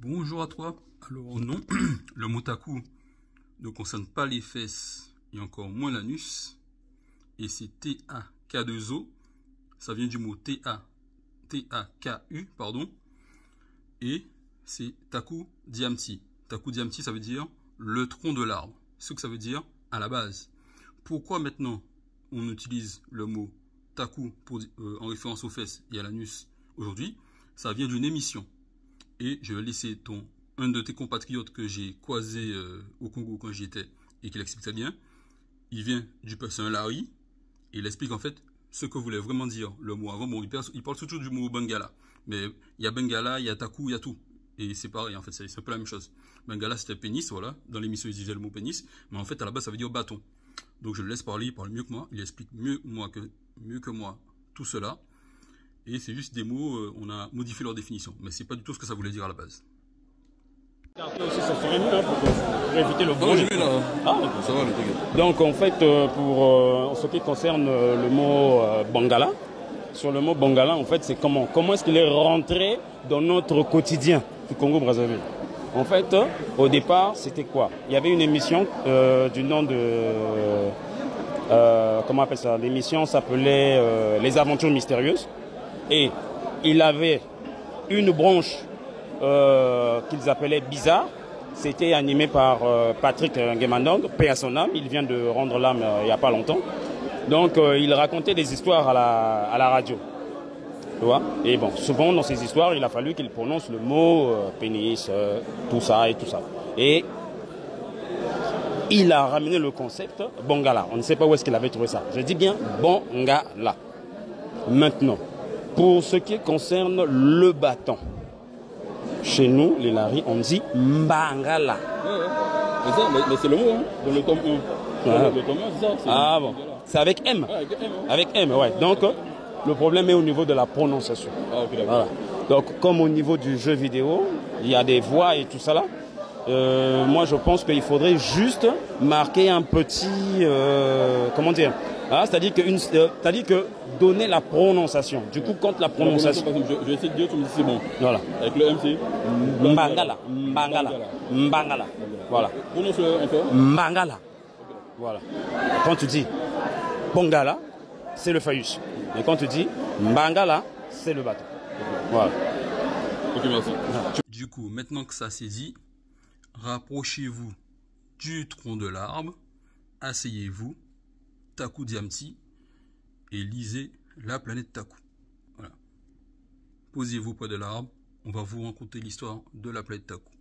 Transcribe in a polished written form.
Bonjour à toi. Alors non, le mot taku ne concerne pas les fesses et encore moins l'anus. Et c'est T-A-K-2-O. Ça vient du mot T-A-K-U, pardon. Et c'est Taku Diamti. Taku Diamti, ça veut dire le tronc de l'arbre. Ce que ça veut dire à la base. Pourquoi maintenant on utilise le mot taku en référence aux fesses et à l'anus aujourd'hui? Ça vient d'une émission. Et je vais laisser un de tes compatriotes que j'ai croisé au Congo quand j'y étais et qui l'explique très bien. Il vient du c'est un Larry et il explique en fait ce que voulait vraiment dire le mot avant. Bon, il parle surtout du mot Bengala, mais il y a Bengala, il y a Taku, il y a tout. Et c'est pareil en fait, c'est un peu la même chose. Bengala c'était pénis, voilà. Dans l'émission ils utilisaient le mot pénis, mais en fait à la base ça veut dire bâton. Donc je le laisse parler, il parle mieux que moi, il explique mieux que moi tout cela. Et c'est juste des mots, on a modifié leur définition. Mais c'est pas du tout ce que ça voulait dire à la base. Aussi, ça serait mieux pour éviter le bruit. Ça va, Donc en fait, pour ce qui concerne le mot Bangala, sur le mot Bangala, en fait, c'est comment est-ce qu'il est rentré dans notre quotidien du Congo-Brazzaville. En fait, au départ, c'était quoi? Il y avait une émission du nom de... comment on appelle ça? L'émission s'appelait Les Aventures Mystérieuses. Et il avait une branche qu'ils appelaient Bizarre. C'était animé par Patrick Ngemandong, paix à son âme. Il vient de rendre l'âme il n'y a pas longtemps. Donc il racontait des histoires à la radio. Tu vois? Et bon, souvent dans ces histoires, il a fallu qu'il prononce le mot pénis, tout ça et tout ça. Et il a ramené le concept Bongala. On ne sait pas où est-ce qu'il avait trouvé ça. Je dis bien Bongala. Maintenant, pour ce qui concerne le bâton, chez nous, les Laris, on dit Mbangala. Mais c'est le mot, hein, dans le tome 1. Le tome 1, c'est ça. Ah bon, c'est avec M. Ouais, avec M, hein. Avec M, ouais. Donc, le problème est au niveau de la prononciation. Ah, ok, d'accord. Voilà. Donc, comme au niveau du jeu vidéo, il y a des voix et tout ça là. Moi, je pense qu'il faudrait juste marquer un petit... comment dire? Ah, c'est-à-dire que donner la prononciation. Du coup, quand la prononciation... Je vais essayer de dire, tu me dis c'est bon. Voilà. Avec le MC. Mbangala. Mbangala. Mbangala. Voilà. Prononce-le encore. Mbangala. Voilà. Quand tu dis Bongala, c'est le phallus. Et quand tu dis Mbangala, c'est le bâton. Voilà. Ok, merci. Du coup, maintenant que ça c'est dit, rapprochez-vous du tronc de l'arbre, asseyez-vous, Taku Diamti, et lisez La planète Taku. Voilà. Posez-vous près de l'arbre, on va vous raconter l'histoire de la planète Taku.